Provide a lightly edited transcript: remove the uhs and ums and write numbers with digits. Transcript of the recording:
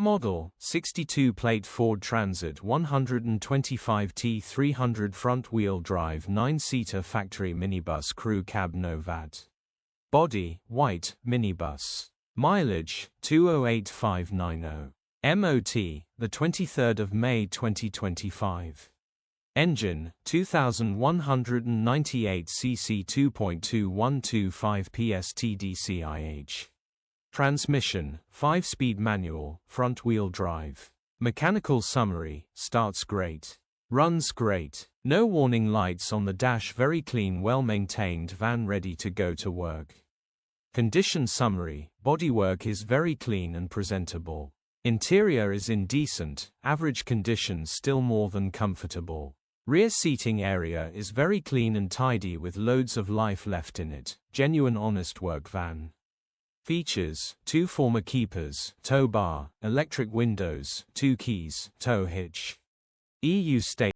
Model, 62-plate Ford Transit 125 T300 front-wheel drive 9-seater factory minibus crew cab no VAT. Body, white, minibus. Mileage, 208,590. MOT, the 23rd of May 2025. Engine, 2198 cc 2.2125 PS TDCI-H. Transmission, 5-speed manual, front-wheel drive. Mechanical summary, starts great. Runs great. No warning lights on the dash. Very clean, well-maintained van ready to go to work. Condition summary, bodywork is very clean and presentable. Interior is in decent, average condition, still more than comfortable. Rear seating area is very clean and tidy with loads of life left in it. Genuine honest work van. Features, 2 former keepers, tow bar, electric windows, 2 keys, tow hitch. EU state